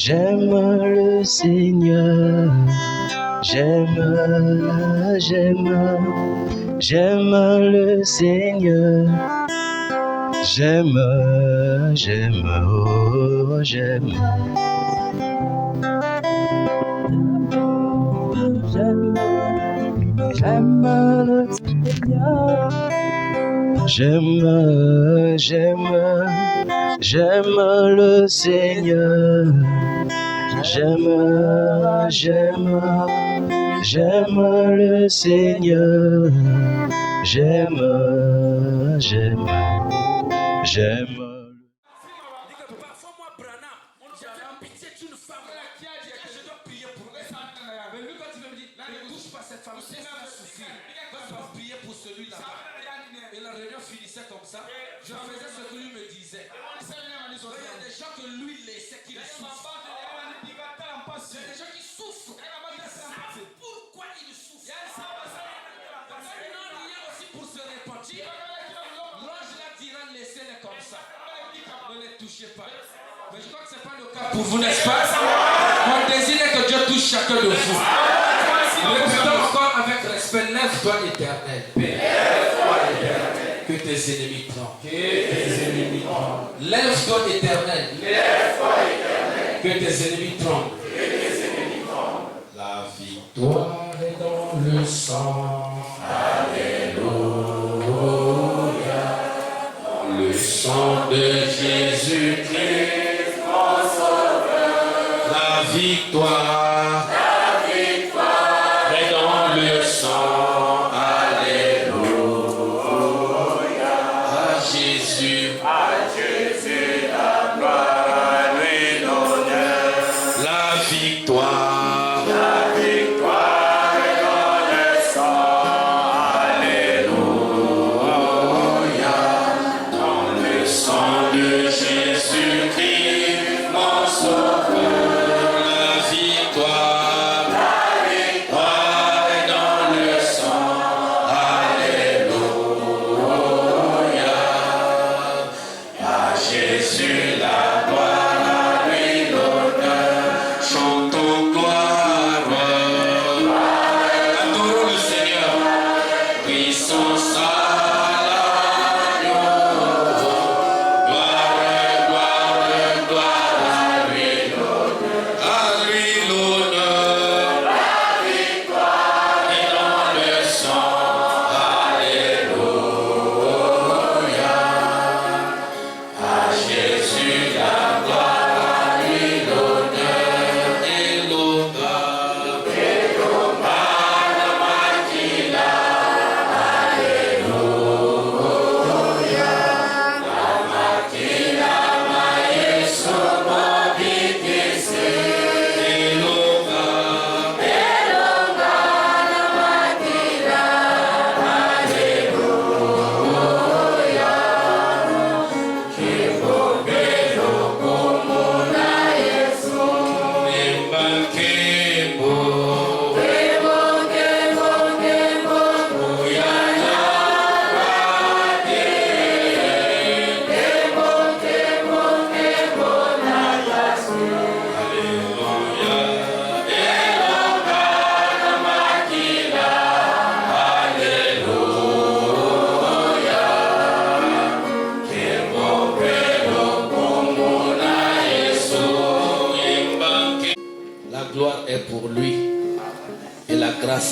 J'aime le Seigneur. J'aime le Seigneur. J'aime, oh, j'aime. J'aime le Seigneur. J'aime le Seigneur. J'aime le Seigneur. J'aime. Parfois, moi, Branham, j'ai fait pitié d'une femme. Je dois prier pour elle. Mais lui, quand il me dit, ne touche pas cette femme, c'est ça suffit. Quand je dois prier pour celui-là. Et la réunion finissait comme ça. Je faisais ce que lui me disait. Il y a des gens que lui laissait qui souffrent. Il y a des gens qui souffrent. C'est pourquoi ils souffrent. Parce qu'ils n'ont rien aussi pour se repentir. L'ange là dira, laissez-les comme ça. Ne les touchez pas. Mais je crois que ce n'est pas le cas pour vous, n'est-ce pas? Mon désir est que Dieu touche chacun de vous. Répétons encore avec respect. Lève-toi éternel. Lève-toi éternel. Que tes ennemis tremblent. Lève-toi éternel. Lève-toi éternel. Que tes ennemis tremblent. La victoire est dans le sang. Alléluia. Le sang de Jésus-Christ, mon sauveur. La victoire est dans le sang. Alléluia. À Jésus, la gloire, à lui l'honneur. La victoire est dans le sang. Alléluia. Le sang de Jésus-Christ, mon sauveur. La victoire est dans le sang. Alléluia. À Jésus la gloire, à lui l'honneur. Chantons gloire. Adorons le Seigneur. Puissance à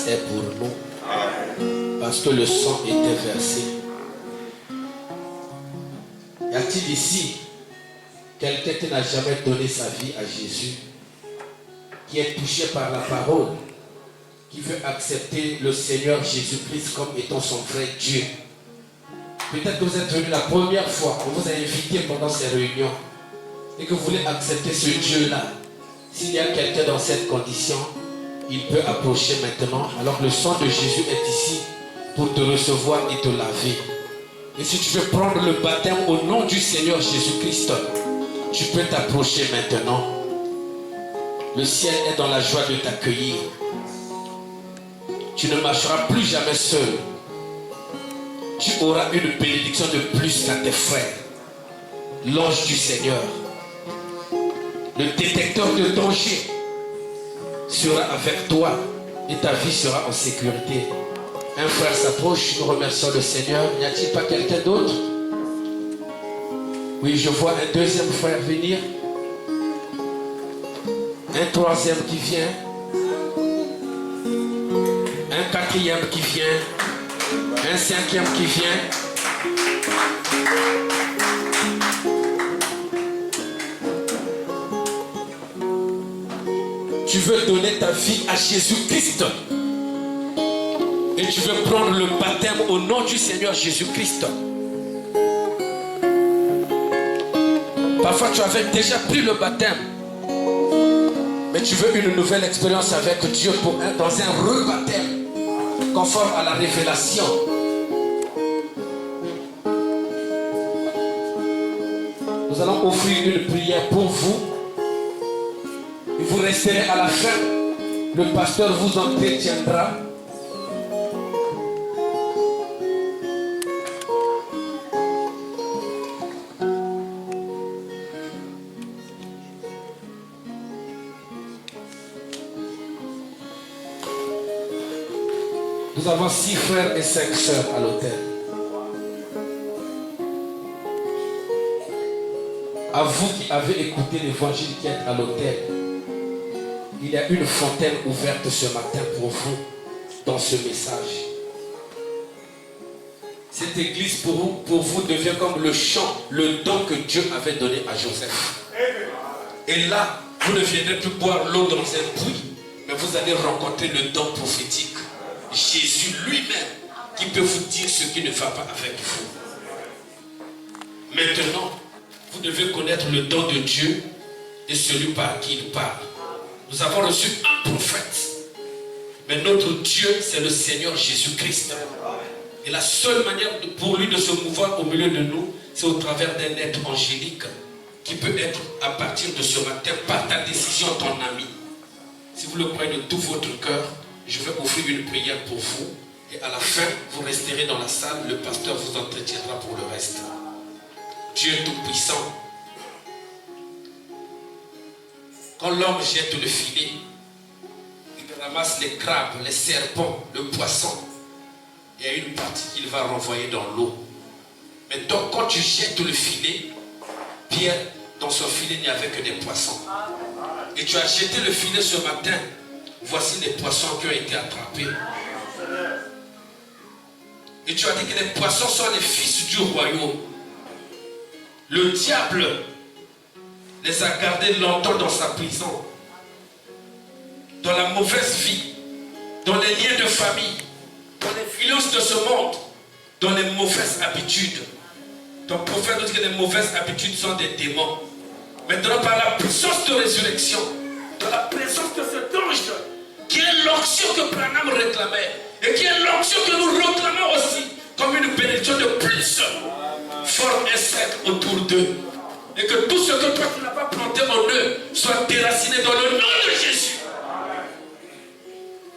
est pour nous parce que le sang était versé. Y a-t-il ici quelqu'un qui n'a jamais donné sa vie à Jésus, qui est touché par la parole, qui veut accepter le Seigneur Jésus-Christ comme étant son vrai Dieu? Peut-être que vous êtes venu la première fois, on vous a invité pendant ces réunions et que vous voulez accepter ce Dieu-là. S'il y a quelqu'un dans cette condition, il peut approcher maintenant, alors que le sang de Jésus est ici pour te recevoir et te laver. Et si tu veux prendre le baptême au nom du Seigneur Jésus-Christ, tu peux t'approcher maintenant. Le ciel est dans la joie de t'accueillir. Tu ne marcheras plus jamais seul. Tu auras une bénédiction de plus qu'à tes frères. L'ange du Seigneur Le détecteur de danger sera avec toi et ta vie sera en sécurité. Un frère s'approche, nous remercions le Seigneur. N'y a-t-il pas quelqu'un d'autre? Oui, je vois un deuxième frère venir. Un troisième qui vient. Un quatrième qui vient. Un cinquième qui vient. Tu veux donner ta vie à Jésus-Christ. Et tu veux prendre le baptême au nom du Seigneur Jésus-Christ. Parfois tu avais déjà pris le baptême. Mais tu veux une nouvelle expérience avec Dieu dans un rebaptême. Conforme à la révélation. Nous allons offrir une prière pour vous. Et vous resterez à la fin. Le pasteur vous entretiendra. Nous avons 6 frères et 5 sœurs à l'autel. À vous qui avez écouté l'évangile qui est à l'autel, il y a une fontaine ouverte ce matin pour vous dans ce message. Cette église pour vous devient comme le champ, le don que Dieu avait donné à Joseph. Et là, vous ne viendrez plus boire l'eau dans un puits, mais vous allez rencontrer le don prophétique. Jésus lui-même qui peut vous dire ce qui ne va pas avec vous. Maintenant, vous devez connaître le don de Dieu et celui par qui il parle. Nous avons reçu un prophète, mais notre Dieu, c'est le Seigneur Jésus-Christ. Et la seule manière pour lui de se mouvoir au milieu de nous, c'est au travers d'un être angélique qui peut être à partir de ce matin par ta décision, ton ami. Si vous le croyez de tout votre cœur, je vais offrir une prière pour vous. Et à la fin, vous resterez dans la salle. Le pasteur vous entretiendra pour le reste. Dieu Tout-Puissant. Quand l'homme jette le filet, il ramasse les crabes, les serpents, le poisson. Il y a une partie qu'il va renvoyer dans l'eau. Mais donc, quand tu jettes le filet, Pierre, dans son filet, il n'y avait que des poissons. Et tu as jeté le filet ce matin. Voici les poissons qui ont été attrapés. Et tu as dit que les poissons sont les fils du royaume. Le diable les a gardés longtemps dans sa prison, dans la mauvaise vie, dans les liens de famille, dans les violences de ce monde, dans les mauvaises habitudes. Ton prophète nous dit que les mauvaises habitudes sont des démons. Maintenant, par la puissance de résurrection, dans la présence de cet ange, qui est l'onction que Branham réclamait, et qui est l'onction que nous réclamons aussi, comme une bénédiction de plus, forme un cercle autour d'eux. Et que tout ce que toi tu n'as pas planté en eux soit déraciné dans le nom de Jésus.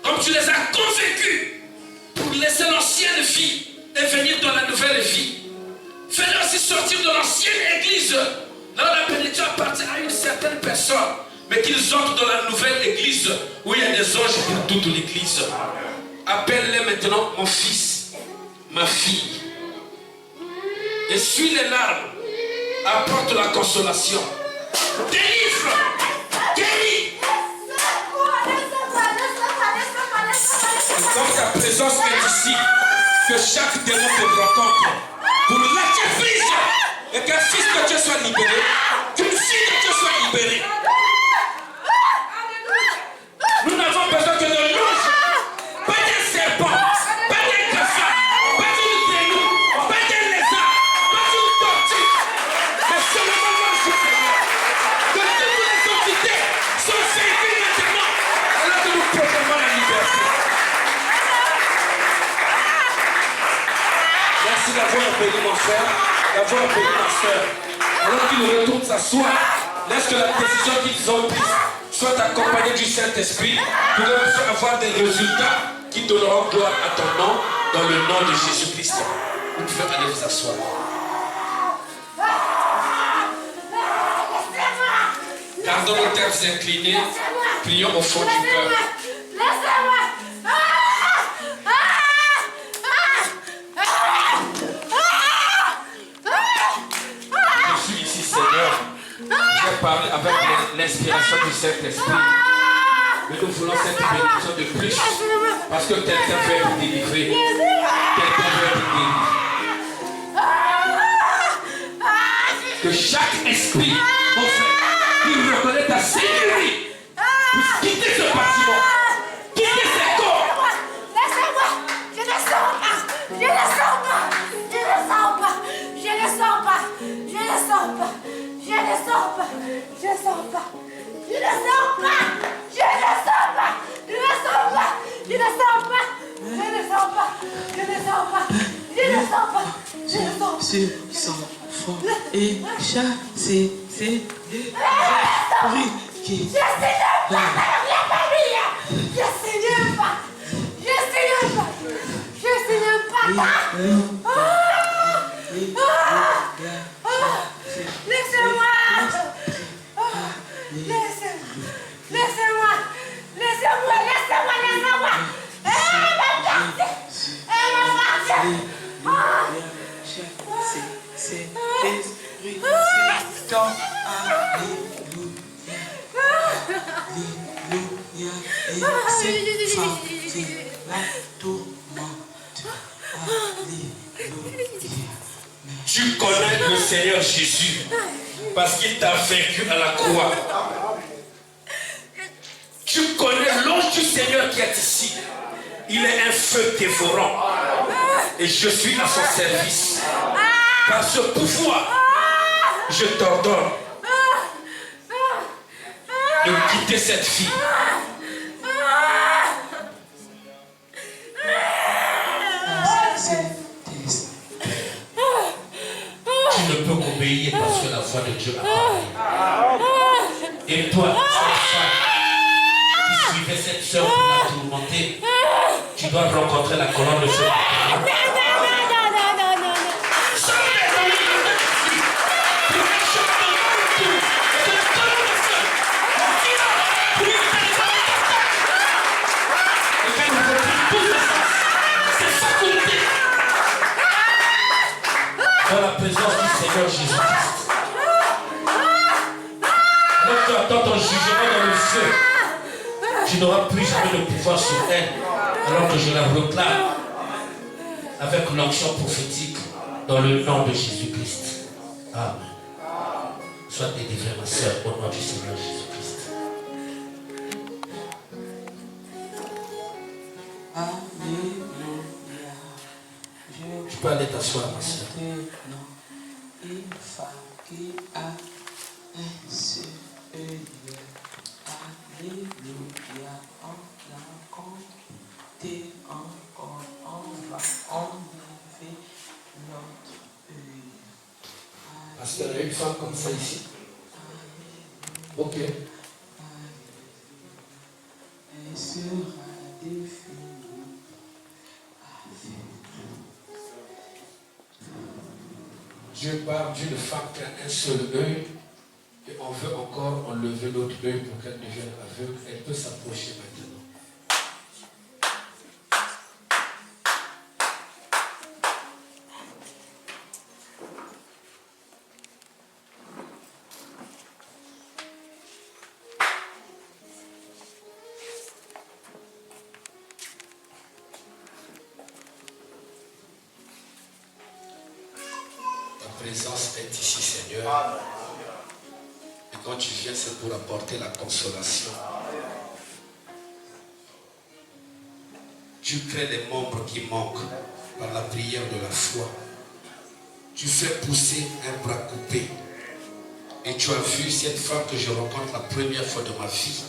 Comme tu les as convaincus pour laisser l'ancienne vie et venir dans la nouvelle vie. Fais-les aussi sortir de l'ancienne église. Là, la bénédiction appartient à une certaine personne. Mais qu'ils entrent dans la nouvelle église où il y a des anges pour toute l'église. Appelle-les maintenant mon fils, ma fille. Essuie les larmes. Apporte la consolation. Délivre. Guéris. Comme ta présence est ici, que chaque démon te rencontre pour lâcher prise et qu'un fils de Dieu soit libéré, qu'une fille de Dieu soit libérée. Nous n'avons besoin que de l'ange, pas d'un serpent, pas d'un cafard, pas d'une grenouille, pas d'un lézard, pas d'une tortue, mais seulement l'ange du Seigneur. Que toutes les entités sont vaincues maintenant, alors que nous proclamons la liberté. Merci d'avoir béni mon frère, d'avoir béni ma soeur. Alors qu'il retourne s'asseoir, laisse que la décision qu'ils ont prise soit accompagné du Saint-Esprit pour que nous puissions avoir des résultats qui donneront gloire à ton nom dans le nom de Jésus-Christ. Vous pouvez aller vous asseoir. Gardons nos têtes inclinées. Prions au fond du cœur. Laissez-moi. Je suis ici, Seigneur. J'ai parlé avec l'inspiration du Saint-Esprit. Mais nous voulons cette bénédiction de plus. Parce que quelqu'un veut être délivré. Quelqu'un veut être délivré. Que chaque esprit, mon frère, qui reconnaît ta seigneurie, puisse quitter ce bâtiment, quitter ce corps. Laissez-moi. Je ne sors pas. Je ne sors pas. Je ne sors pas. Je ne sors pas. Je ne sors pas. Je ne sors pas. Je ne sors pas. Je ne sors pas. Je ne sors pas. Je ne sors pas. Je ne sors pas. Je ne sors pas. Je ne sors pas. Je ne sors pas. Je ne sors pas. Sur son front et chasser ces esprits qui Je signe pas dans la famille. Je signe pas. Je signe pas. Je signe pas. Laissez-moi. Laissez-moi. Laissez-moi. Laissez-moi. Laissez-moi. Elle va partir. Elle va partir. chasser ces esprits dans Alléluia. Et cette femme qui la tourmente. Alléluia. Tu connais le Seigneur Jésus parce qu'il t'a vaincu à la croix. Tu connais l'ange du Seigneur qui est ici. Il est un feu dévorant. Et je suis à son service. Par ce pouvoir, je t'ordonne de quitter cette vie. Tu ne peux qu'obéir parce que la voix de Dieu a parlé. Et toi, cette femme qui suivait cette sœur pour la tourmenter, tu dois rencontrer la colonne de feu. Dans la présence du Seigneur Jésus-Christ. Alors tu attends ton jugement dans le feu. Tu n'auras plus jamais de pouvoir sur elle. Alors que je la reclame avec l'onction prophétique dans le nom de Jésus-Christ. Amen. Sois délivrée, ma soeur, au nom du Seigneur Jésus-Christ. Alléluia. Tu peux aller t'asseoir, ma soeur. Une femme qui a un seul œil. Alléluia. On l'a compté encore. On va enlever notre œil. Parce qu'il y a une femme comme ça ici. Ok. Elle sera définie. Dieu parle d'une femme qui a un seul œil et on veut encore enlever l'autre œil pour qu'elle devienne aveugle. Elle peut s'approcher maintenant. Ta présence est ici, Seigneur. Et quand tu viens, c'est pour apporter la consolation. Tu crées les membres qui manquent par la prière de la foi. Tu fais pousser un bras coupé. Et tu as vu cette femme que je rencontre la première fois de ma vie,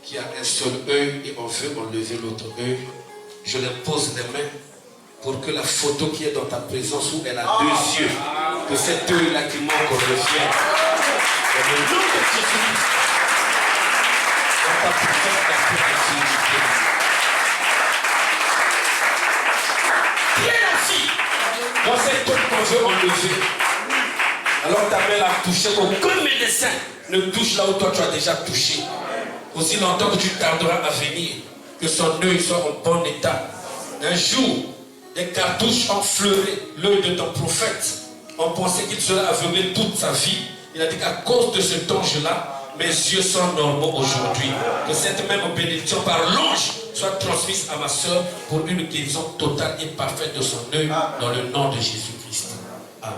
qui a un seul œil et on veut enlever l'autre œil. Je leur pose les mains pour que la photo qui est dans ta présence, où elle a deux yeux, que cet œil-là qui manque revienne. Dans le nom de Jésus, dans ta puissance, la spiritualité. Viens ainsi, dans cette œil qu'on veut enlever. Alors quand ta main l'a touché, qu'aucun médecin ne touche là où toi tu as déjà touché. Aussi longtemps que tu tarderas à venir, que son œil soit en bon état. Un jour, des cartouches ont fleuré l'œil de ton prophète. On pensait qu'il serait aveuglé toute sa vie. Il a dit qu'à cause de cet ange-là, mes yeux sont normaux aujourd'hui. Que cette même bénédiction par l'ange soit transmise à ma soeur pour une guérison totale et parfaite de son œil dans le nom de Jésus-Christ. Amen.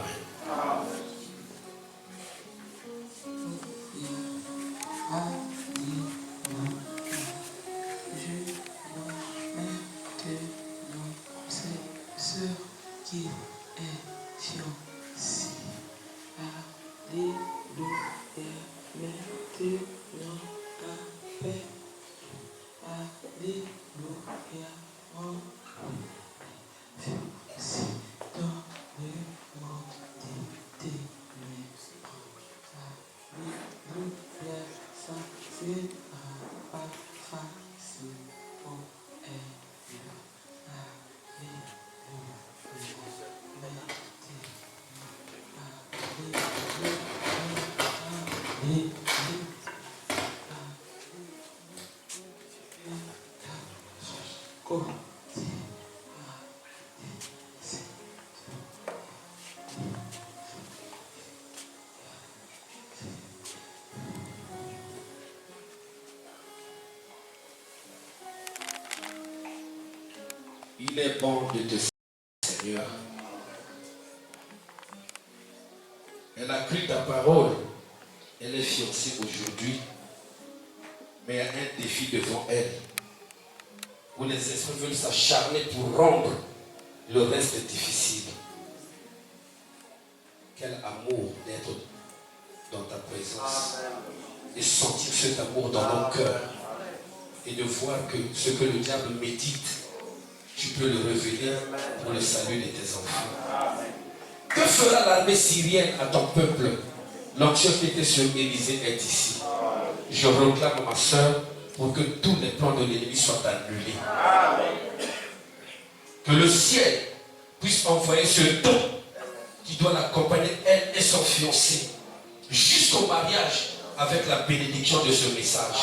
Il est bon de te servir, Seigneur. Elle a cru ta parole. Elle est fiancée aujourd'hui. Mais il y a un défi devant elle. Où les esprits veulent s'acharner pour rendre le reste difficile. Quel amour d'être dans ta présence. Et sentir cet amour dans nos cœurs. Et de voir que ce que le diable médite, tu peux le révéler pour le salut de tes enfants. Que fera l'armée syrienne à ton peuple? L'onction qui était sur Élisée est ici. Je réclame ma soeur pour que tous les plans de l'ennemi soient annulés. Que le ciel puisse envoyer ce don qui doit l'accompagner, elle et son fiancé, jusqu'au mariage avec la bénédiction de ce message.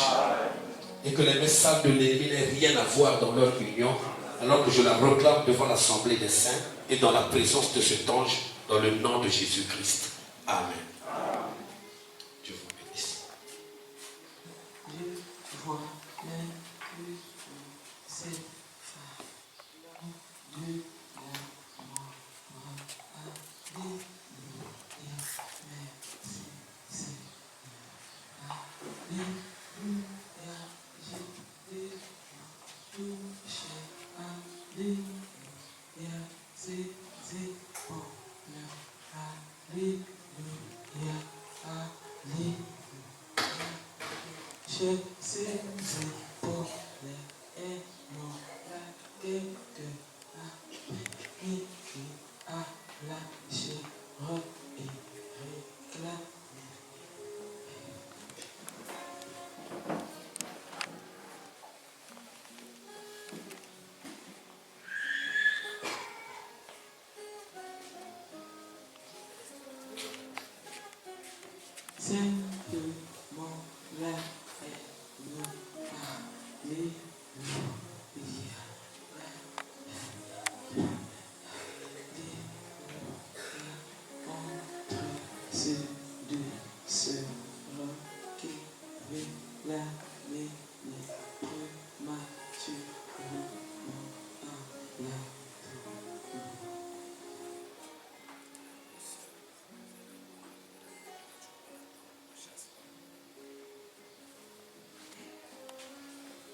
Et que les messages de l'ennemi n'aient rien à voir dans leur union, alors que je la réclame devant l'assemblée des saints et dans la présence de cet ange, dans le nom de Jésus-Christ. Amen. Dieu vous bénisse.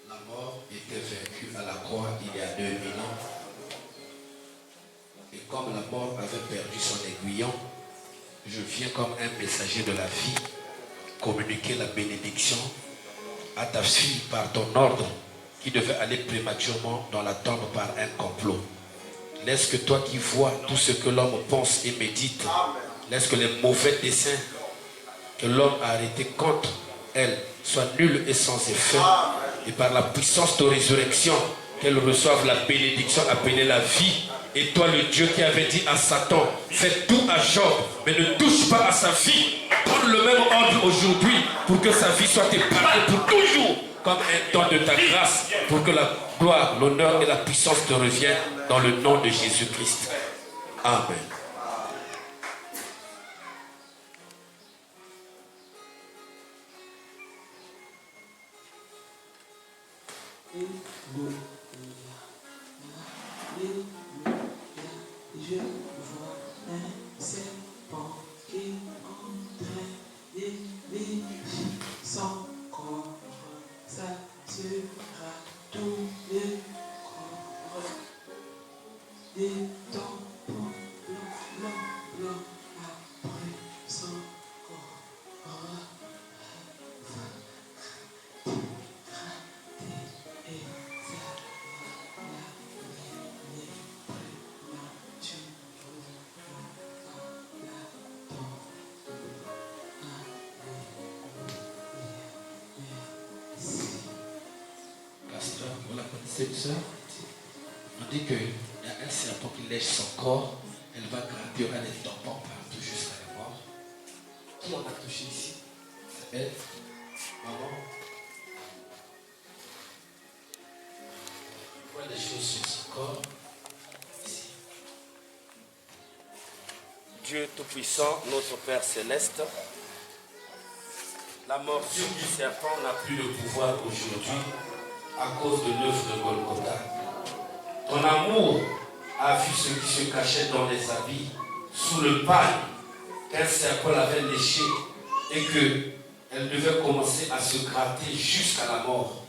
La mort était vaincue à la croix il y a 2000 ans. Et comme la mort avait perdu son aiguillon, je viens comme un messager de la vie communiquer la bénédiction à ta fille par ton ordre qui devait aller prématurément dans la tombe par un complot. Laisse que toi qui vois tout ce que l'homme pense et médite, laisse que les mauvais desseins que l'homme a arrêtés contre elle soient nuls et sans effet. Et par la puissance de résurrection, qu'elle reçoive la bénédiction appelée la vie Et toi, le Dieu qui avait dit à Satan, fais tout à Job, mais ne touche pas à sa vie. Prends le même ordre aujourd'hui pour que sa vie soit épargnée pour toujours, comme un don de ta grâce, pour que la gloire, l'honneur et la puissance te reviennent dans le nom de Jésus-Christ. Amen. Je vois un serpent qui est en train d'élever son corps. Ça sera tout le corps. Des tampons blancs après son corps. Cette soeur, on dit qu'il y a un serpent qui lèche son corps, elle va gravir, il y aura des tampons partout jusqu'à la mort. Qui on a touché ici? C'est elle, maman. On voit des choses sur son corps. Ici. Dieu Tout-Puissant, notre Père Céleste, la morsure du serpent n'a plus de pouvoir aujourd'hui à cause de l'œuvre de Golgotha. Ton amour a vu ce qui se cachait dans les habits, sous le paille, qu'un serpent l'avait léché et qu'elle devait commencer à se gratter jusqu'à la mort.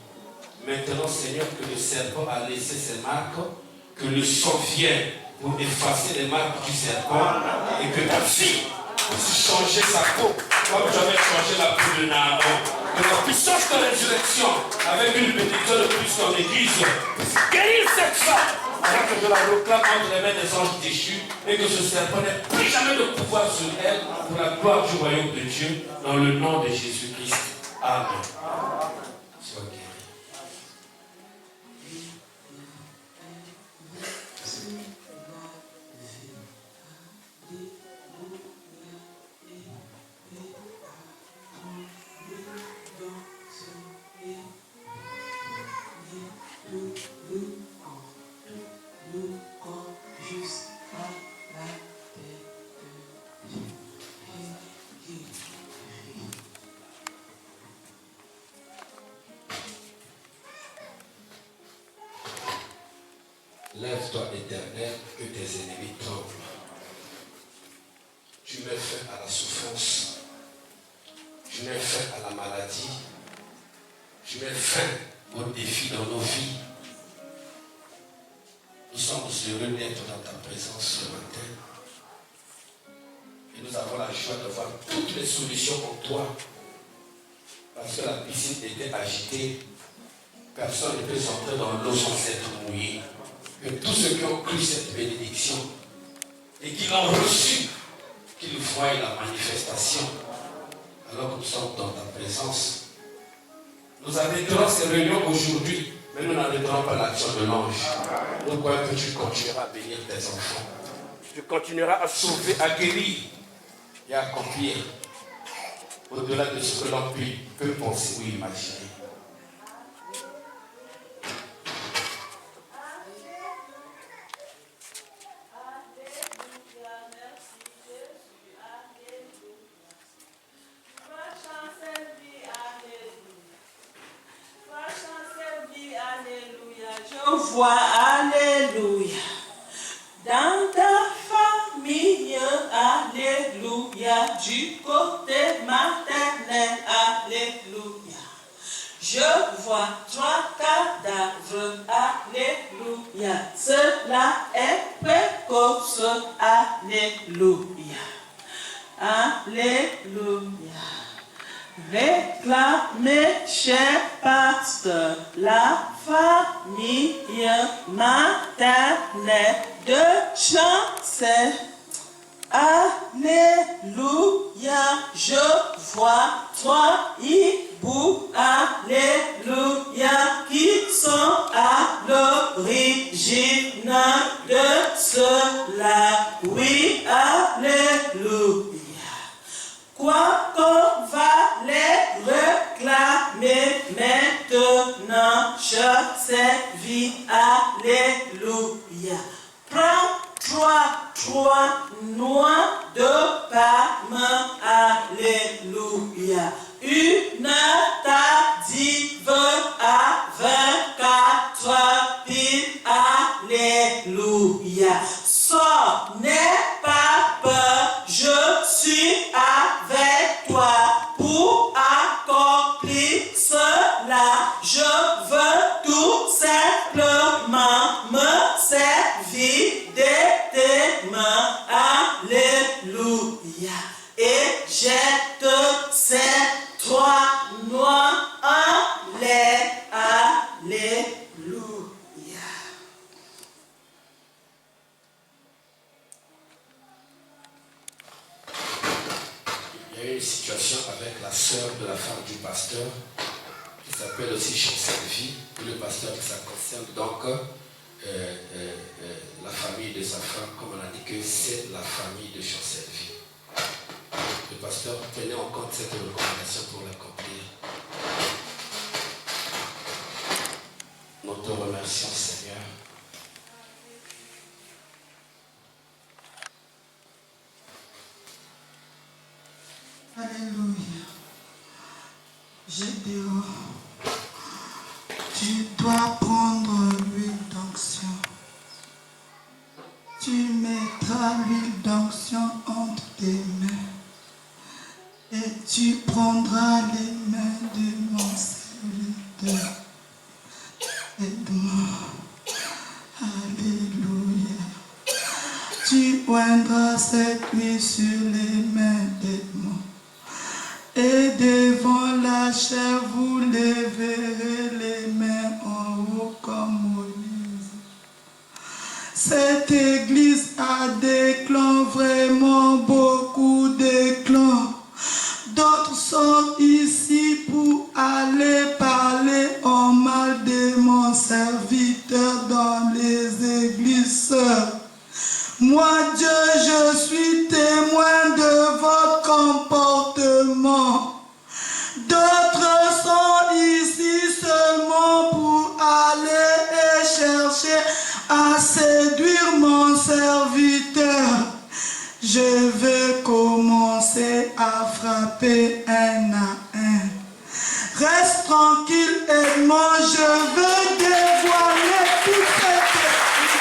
Maintenant, Seigneur, que le serpent a laissé ses marques, que le sang vienne pour effacer les marques du serpent et que ta fille puisse changer sa peau comme j'avais changé la peau de Naaman. Que la puissance de résurrection, avec une bénédiction de plus dans l'église, puisse guérir cette femme, alors que je la proclame entre les mains des anges déchus, et que ce serpent n'ait plus jamais de pouvoir sur elle, pour la gloire du royaume de Dieu, dans le nom de Jésus-Christ. Amen. Sois guéri. Lève-toi, Éternel, que tes ennemis tremblent. Tu mets fin à la souffrance. Tu mets fin à la maladie. Tu mets fin aux défis dans nos vies. Nous sommes heureux d'être dans ta présence ce matin. Et nous avons la joie de voir toutes les solutions en toi. Parce que la piscine était agitée. Personne ne peut s'entrer dans l'eau sans être mouillé. Que tous ceux qui ont cru cette bénédiction et qui l'ont reçue, qu'ils voient la manifestation alors que nous sommes dans ta présence. Nous arrêterons ces réunions aujourd'hui, mais nous n'arrêterons pas l'action de l'ange. Nous croyons que tu continueras à bénir tes enfants. Tu continueras à sauver, à guérir et à accomplir au-delà de ce que l'homme peut penser ou imaginer. Vois, alléluia, dans ta famille, alléluia, du côté maternel, alléluia. Je vois 3 cadavres, alléluia, cela est précoce, alléluia, alléluia. Réclamez, cher pasteur, la famille maternelle de Chancel. Alléluia, je vois 3 hiboux, alléluia, qui sont à l'origine de cela. Oui, alléluia. Quoi qu'on va les réclamer maintenant, je servis, alléluia. Prends 3 noix de palme, alléluia. Une tardive à 24 piles, alléluia. Sors, n'aie pas peur, je suis avec toi pour accomplir cela. Je veux tout simplement me servir de tes mains, alléluia. Et jette ces 3 noix en l'air, alléluia. Il y a eu une situation avec la sœur de la femme du pasteur, qui s'appelle aussi Chancel Vie, et le pasteur qui ça concerne. Donc, la famille de sa femme, comme on a dit que c'est la famille de Chancel Vie. Le pasteur tenait en compte cette recommandation pour l'accomplir. Nous te remercions, Seigneur. Alléluia. J'ai dit, tu dois prendre l'huile d'onction. Tu mettras l'huile d'onction entre tes mains. Et tu prendras les mains de mon serviteur. Aide-moi. Alléluia. Tu oindras cette huile sur les mains d'Edmond. Et devant la chair, vous lèverez les mains en haut comme Moïse. Cette église a des clans, vraiment beaucoup de clans. D'autres sont ici pour aller parler en mal de mon serviteur dans les églises. Moi, Dieu, je suis témoin de votre comportement. D'autres sont ici seulement pour aller et chercher à séduire mon serviteur. Je veux commencer à frapper un à un. Reste tranquille, Edmond, je veux dévoiler tout cette église.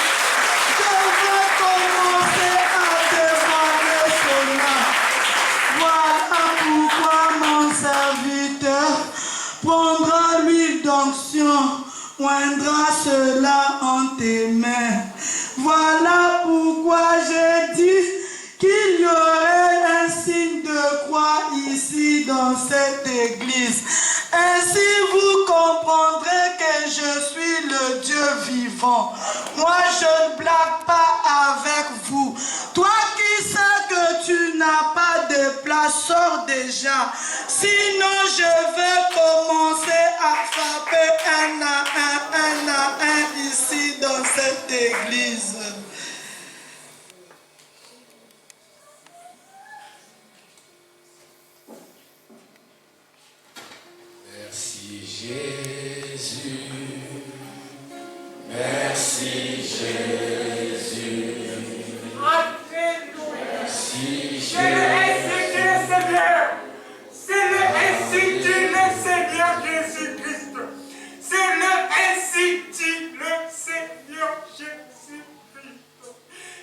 Je veux commencer à dévoiler cela. Voilà pourquoi mon serviteur prendra l'huile d'onction, oindra cela en tes mains. Voilà pourquoi j'ai dit qu'il y aurait un signe de croix ici dans cette église. Ainsi vous comprendrez que je suis le Dieu vivant. Moi je ne blague pas avec vous. Toi qui sais que tu n'as pas de place, sors déjà. Sinon je vais commencer à frapper un à un ici dans cette église. Merci Jésus, merci Jésus, merci Jésus. C'est le Institut le Seigneur Jésus-Christ. C'est le Institut le Seigneur Jésus-Christ.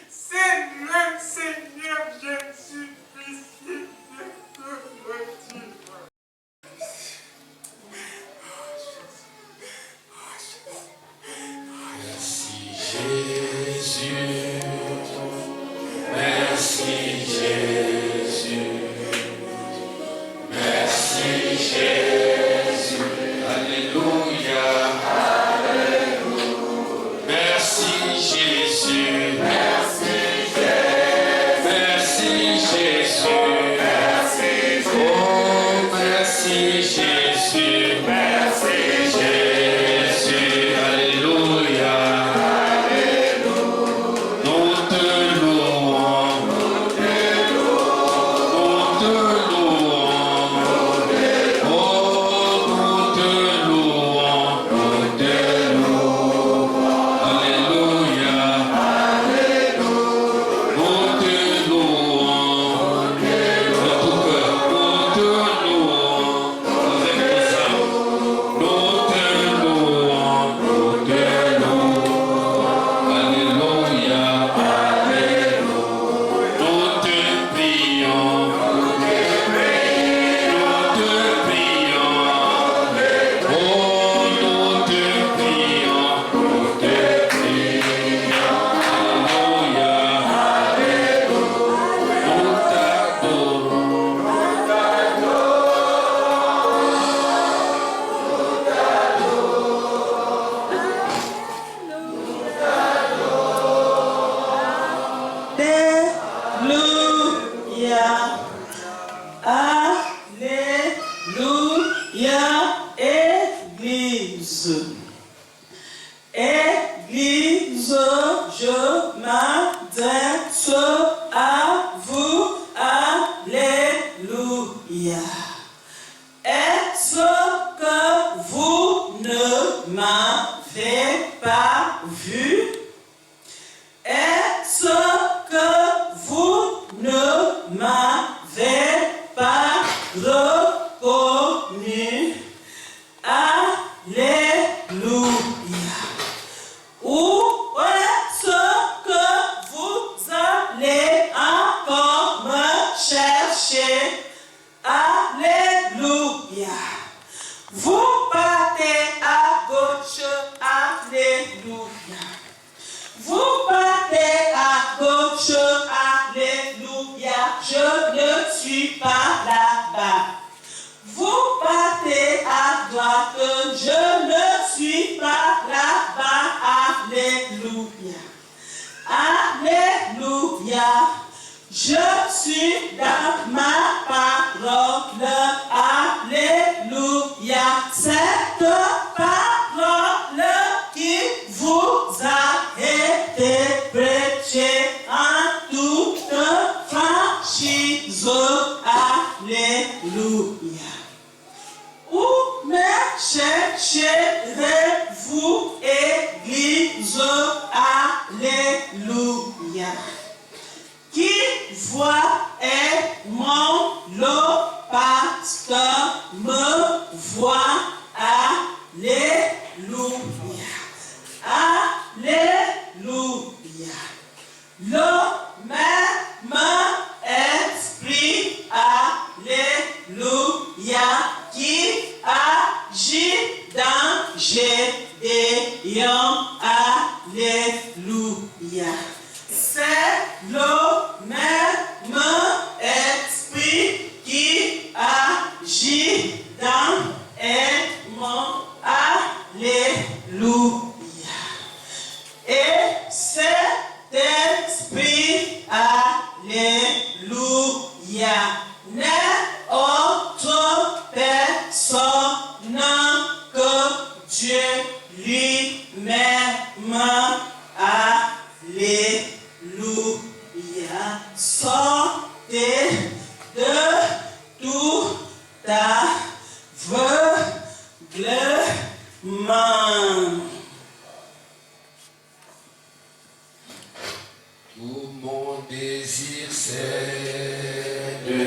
C'est le Seigneur Jésus-Christ. Merci Jésus, merci Jésus, merci Jésus, alléluia, alléluia, merci Jésus, merci Jésus, merci Église, je m'adresse à vous. Alléluia. Est-ce que vous ne m'avez pas vu? Est-ce que vous ne m'avez pas reconnu? Alléluia. Où est-ce que vous allez encore me chercher? Alléluia. Vous partez à gauche. Alléluia. Vous partez à gauche. Alléluia. Je ne suis pas là-bas. Vous partez à droite. Je ne suis pas là-bas. Alléluia. Alléluia. Je suis dans ma parole. Alléluia. Cette parole qui vous a été prêchée en toute franchise. Alléluia. Où me chercherez-vous, Église? Alléluia. Qui voit est mon pasteur me voit. Alléluia. Alléluia. Le même esprit, alléluia, qui agit dans Gédéon, alléluia. C'est le même esprit qui agit dans Edmond, alléluia. Et cet esprit, alléluia, n'est autre personne que Dieu lui-même, alléluia. Sortez de tout aveuglement. Tout mon désir c'est de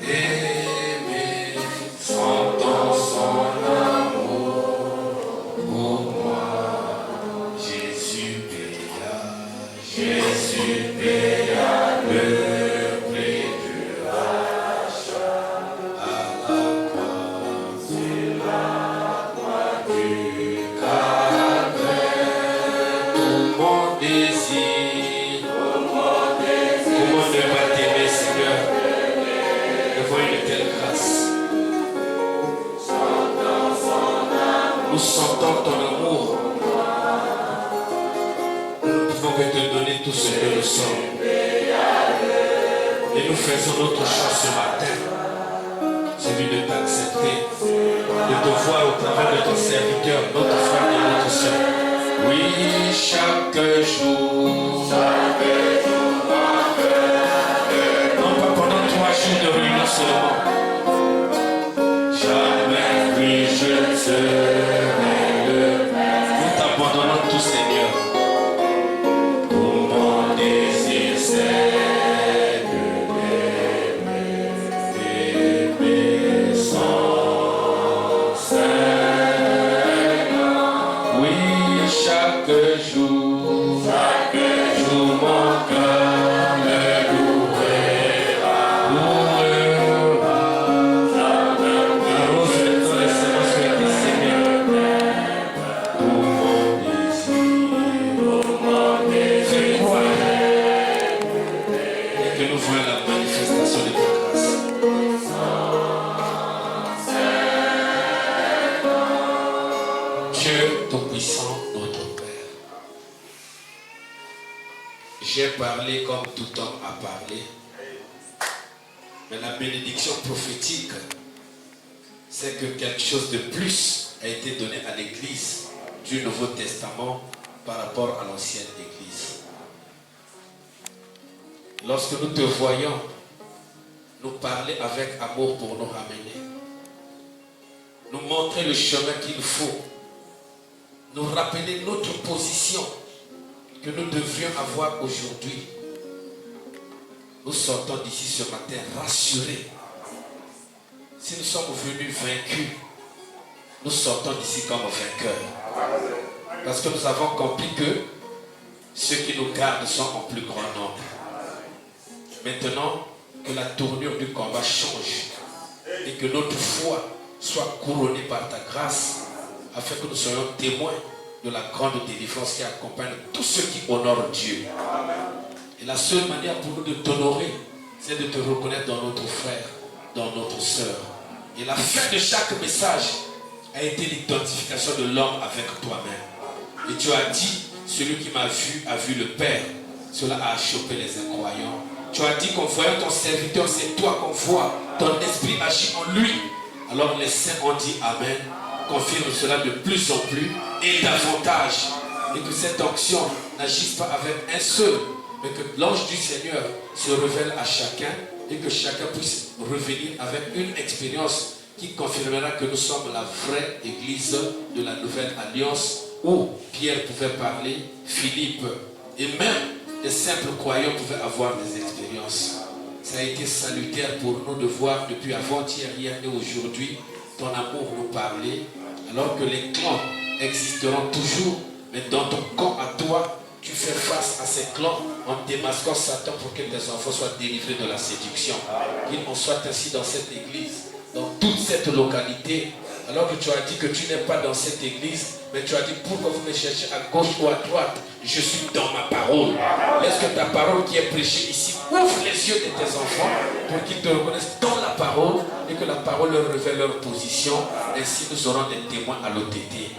l'aimer, sentant son amour pour moi. Jésus paya le prix du rachat à la croix, sur la croix du Calvaire. Tout mon désir, comment ne pas t'aimer, Seigneur, devant une telle grâce. Nous sentons ton amour. Nous ne pouvons que te donner tout ce que nous sommes. Et nous faisons notre choix ce matin. Celui de t'accepter, de te voir au travers de ton serviteur, notre frère et notre soeur. Oui, chaque jour. Non pas pendant 3 jours de réunion seulement. Jamais puis je serai le même. Nous t'abandonnons tout, Seigneur. Pour mon désir, c'est de l'aimer sans cesse. Oui, chaque jour, mon cœur me louera. Arrose maintenant les semences que tu Seigneur. Pour mon désir, fais croire et que nous voyons la manifestation de ta grâce. Dieu Tout-Puissant, notre Père. J'ai parlé comme tout homme a parlé, mais la bénédiction prophétique, c'est que quelque chose de plus a été donné à l'Église. du Nouveau Testament par rapport à l'ancienne Église. Lorsque nous te voyons nous parler avec amour pour nous ramener, nous montrer le chemin qu'il faut, nous rappeler notre position que nous devrions avoir aujourd'hui, nous sortons d'ici ce matin rassurés. Si nous sommes venus vaincus, nous sortons d'ici comme vainqueurs. Parce que nous avons compris que ceux qui nous gardent sont en plus grand nombre. Maintenant, que la tournure du combat change et que notre foi soit couronnée par ta grâce afin que nous soyons témoins de la grande délivrance qui accompagne tous ceux qui honorent Dieu. Et la seule manière pour nous de t'honorer, c'est de te reconnaître dans notre frère, dans notre sœur. Et la fin de chaque message a été l'identification de l'homme avec toi-même. Et tu as dit, celui qui m'a vu a vu le Père. Cela a chopé les incroyants. Tu as dit qu'en voyant ton serviteur, c'est toi qu'on voit. Ton esprit agit en lui. Alors les saints ont dit Amen. Confirme cela de plus en plus et davantage. Et que cette onction n'agisse pas avec un seul, mais que l'ange du Seigneur se révèle à chacun et que chacun puisse revenir avec une expérience qui confirmera que nous sommes la vraie église de la nouvelle alliance où Pierre pouvait parler, Philippe et même les simples croyants pouvaient avoir des expériences. Ça a été salutaire pour nous de voir depuis avant-hier, hier et aujourd'hui ton amour nous parler, alors que les clans existeront toujours, mais dans ton camp à toi, tu fais face à ces clans en démasquant Satan pour que tes enfants soient délivrés de la séduction. Qu'il en soit ainsi dans cette église, dans toute cette localité, alors que tu as dit que tu n'es pas dans cette église, mais tu as dit pourquoi vous me cherchez à gauche ou à droite, je suis dans ma parole. Laisse que ta parole qui est prêchée ici ouvre les yeux de tes enfants pour qu'ils te reconnaissent dans la parole et que la parole leur révèle leur position. Ainsi nous aurons des témoins à l'OTT.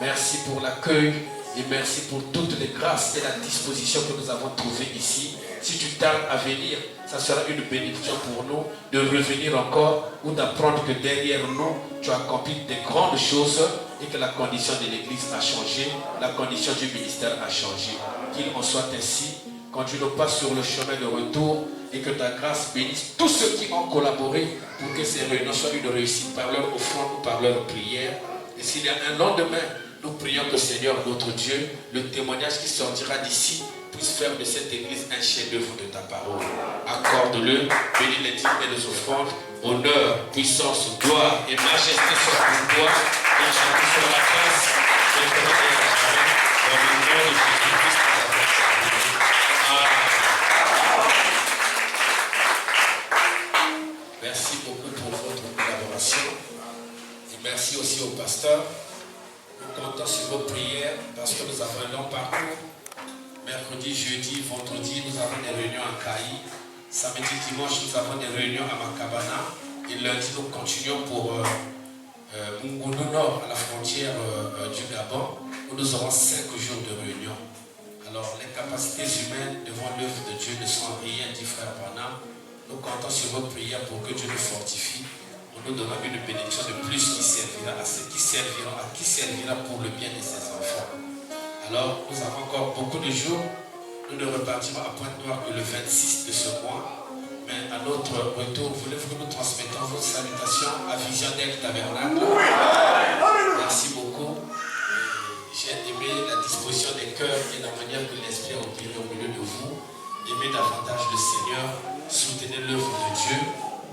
Merci pour l'accueil et merci pour toutes les grâces et la disposition que nous avons trouvées ici. Si tu tardes à venir, ça sera une bénédiction pour nous de revenir encore ou d'apprendre que derrière nous, tu as accompli des grandes choses et que la condition de l'Église a changé, la condition du ministère a changé. Qu'il en soit ainsi, conduis-nous pas sur le chemin de retour et que ta grâce bénisse tous ceux qui ont collaboré pour que ces réunions soient une réussite par leur offrande ou par leur prière. Et s'il y a un lendemain, nous prions que Seigneur, notre Dieu, le témoignage qui sortira d'ici puisse faire de cette église un chef-d'œuvre de ta parole. Accorde-le, bénis les dîmes et les offrandes, honneur, puissance, gloire et majesté soient pour toi, et chacun sur la grâce, maintenant et à jamais, dans le nom de Jésus-Christ. Merci beaucoup pour votre collaboration. Et merci aussi au pasteur. Nous comptons sur vos prières parce que nous avons un long parcours. Mercredi, jeudi, vendredi, nous avons des réunions à Kaï. Samedi, dimanche, nous avons des réunions à Makabana. Et lundi, nous continuons pour Mungono Nord, à la frontière du Gabon, où nous aurons 5 jours de réunion. Alors, les capacités humaines devant l'œuvre de Dieu ne sont rien, dit frère Branham. Nous comptons sur votre prière pour que Dieu nous fortifie. Nous donnons une bénédiction de plus qui servira à ceux qui serviront, à qui servira pour le bien de ses enfants. Alors, nous avons encore beaucoup de jours. Nous ne repartirons à Pointe-Noire que le 26 de ce mois. Mais à notre retour, voulez-vous que nous transmettons vos salutations à Visionnaire Tabernacle? Merci beaucoup. J'ai aimé la disposition des cœurs et la manière que l'Esprit a opéré au milieu de vous. Aimez davantage le Seigneur, soutenez l'œuvre de Dieu.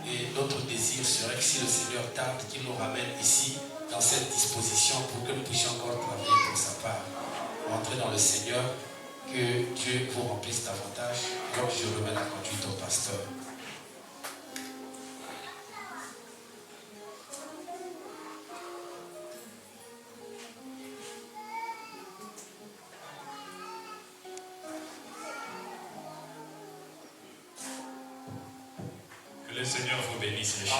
Et notre désir serait que si le Seigneur tarde, qu'il nous ramène ici, dans cette disposition, pour que nous puissions encore travailler pour sa part. Entrez dans le Seigneur, que Dieu vous remplisse davantage. Alors je remets la conduite au pasteur. Que le Seigneur vous bénisse, les chéris.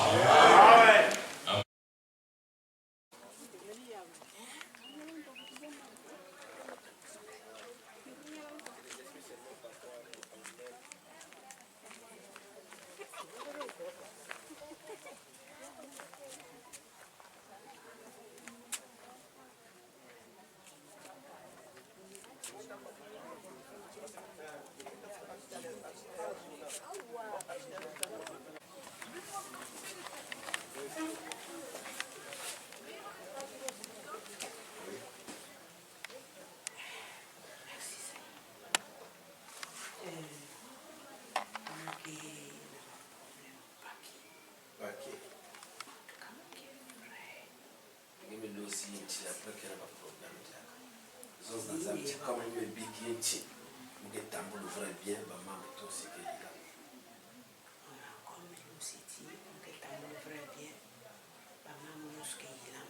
Et comme on me dit qu'il est il est tambour le vrai bien, maman, tout ce qu'il a. Comme nous s'est dit, on est tambour le vrai bien, maman, nous ce qu'il a.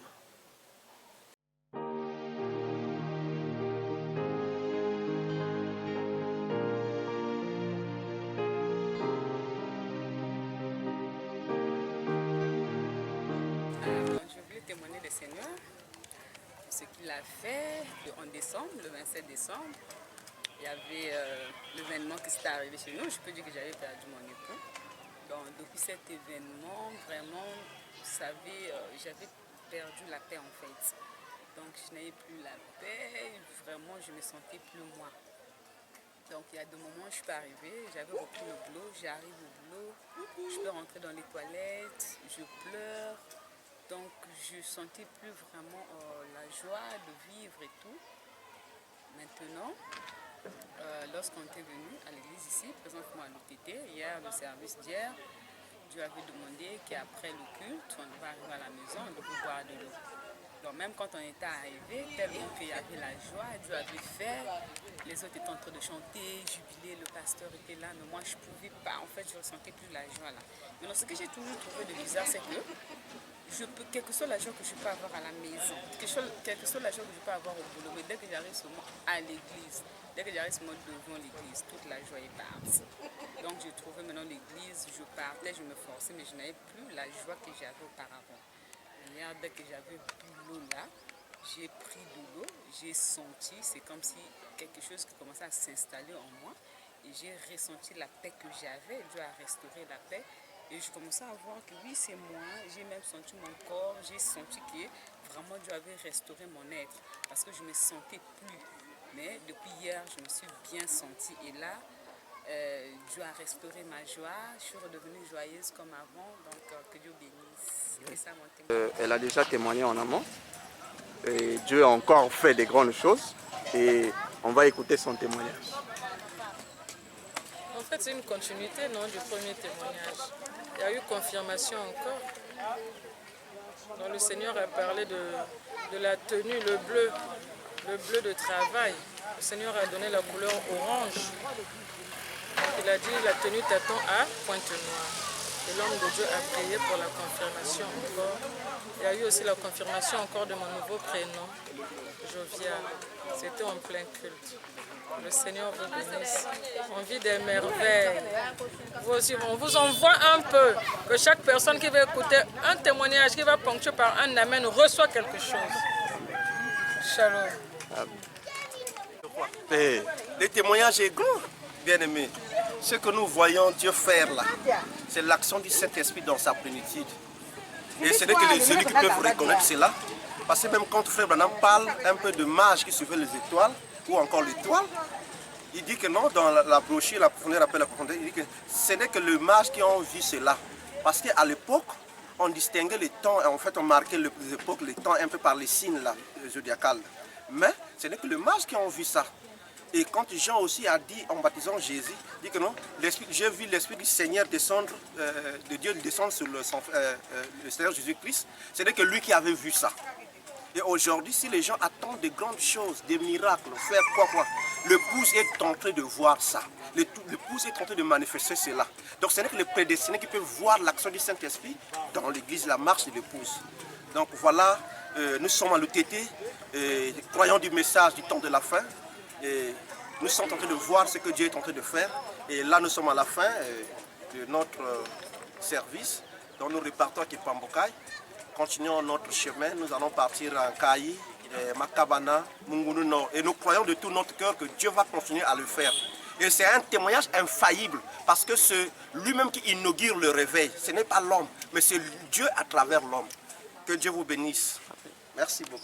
Je voulais témoigner le Seigneur pour ce qu'il a fait en décembre, le 27 décembre. Il y avait l'événement qui s'était arrivé chez nous. Je peux dire que j'avais perdu mon époux. Donc, depuis cet événement, vraiment, vous savez, j'avais perdu la paix en fait. Donc, je n'avais plus la paix. Vraiment, je me sentais plus moi. Donc, il y a des moments où je suis pas arrivée. J'avais repris le boulot. J'arrive au boulot. Je peux rentrer dans les toilettes. Je pleure. Donc, je ne sentais plus vraiment la joie de vivre et tout. Maintenant, lorsqu'on était venu à l'église ici, présentement à l'UTT, hier, le service d'hier, Dieu avait demandé qu'après le culte, on devait arriver à la maison, on devait boire de l'eau. Donc, même quand on était arrivé, tellement qu'il y avait la joie, Dieu avait fait, les autres étaient en train de chanter, jubiler, le pasteur était là, mais moi je ne pouvais pas, en fait, je ne ressentais plus la joie là. Mais ce que j'ai toujours trouvé de bizarre, c'est que quelle que soit la joie que je peux avoir à la maison, quelle que soit la joie que je peux avoir au boulot, mais dès que j'arrive seulement à l'église, dès que j'arrive seulement devant l'église, toute la joie est partie. Donc j'ai trouvé maintenant l'église, je partais, je me forçais, mais je n'avais plus la joie que j'avais auparavant. Hier, dès que j'avais bu l'eau là, j'ai pris de l'eau, j'ai senti, c'est comme si quelque chose qui commençait à s'installer en moi, et j'ai ressenti la paix que j'avais. Dieu a restauré la paix. Et je commençais à voir que oui, c'est moi, j'ai même senti mon corps, j'ai senti que vraiment Dieu avait restauré mon être parce que je ne me sentais plus. Mais depuis hier, je me suis bien sentie et là, Dieu a restauré ma joie, je suis redevenue joyeuse comme avant, donc que Dieu bénisse. C'est ça mon témoignage. Elle a déjà témoigné en amont et Dieu a encore fait des grandes choses et on va écouter son témoignage. En fait, c'est une continuité du premier témoignage. Il y a eu confirmation encore. Donc, le Seigneur a parlé de la tenue, le bleu de travail. Le Seigneur a donné la couleur orange. Il a dit la tenue t'attend à pointe noire. Et l'homme de Dieu a prié pour la confirmation encore. Il y a eu aussi la confirmation encore de mon nouveau prénom, Jovial. C'était en plein culte. Le Seigneur vous bénisse. On vit des merveilles. Vous aussi, on vous envoie un peu. Que chaque personne qui va écouter un témoignage qui va ponctuer par un amen reçoit quelque chose. Shalom. Le témoignage est grand, bien aimé. Ce que nous voyons Dieu faire là, c'est l'action du Saint-Esprit dans sa plénitude. Et ce n'est que les élus qui peuvent reconnaître cela. Parce que même quand Frère Branham parle un peu de mages qui suivaient les étoiles, ou encore l'étoile, il dit que non, dans la brochure, la profondeur appelle la profondeur, il dit que ce n'est que les mages qui ont vu cela. Parce qu'à l'époque, on distinguait les temps, et en fait on marquait les époques, les temps un peu par les signes là, zodiacales. Mais ce n'est que les mages qui ont vu ça. Et quand Jean aussi a dit en baptisant Jésus, il dit que non, j'ai vu l'Esprit du Seigneur descendre, de Dieu descendre sur le Seigneur Jésus-Christ, ce n'est que lui qui avait vu ça. Et aujourd'hui, si les gens attendent de grandes choses, des miracles, faire quoi, l'épouse est en train de voir ça. L'épouse est en train de manifester cela. Donc ce n'est que les prédestinés qui peuvent voir l'action du Saint-Esprit dans l'église, la marche de l'épouse. Donc voilà, nous sommes à l'UTT, croyants du message du temps de la fin. Et nous sommes en train de voir ce que Dieu est en train de faire. Et là, nous sommes à la fin de notre service. Donc nous repartons à Kipambokai. Continuons notre chemin, nous allons partir en Kayi, Makabana, Mungunu Nord. Et nous croyons de tout notre cœur que Dieu va continuer à le faire. Et c'est un témoignage infaillible, parce que c'est lui-même qui inaugure le réveil. Ce n'est pas l'homme, mais c'est Dieu à travers l'homme. Que Dieu vous bénisse. Merci beaucoup.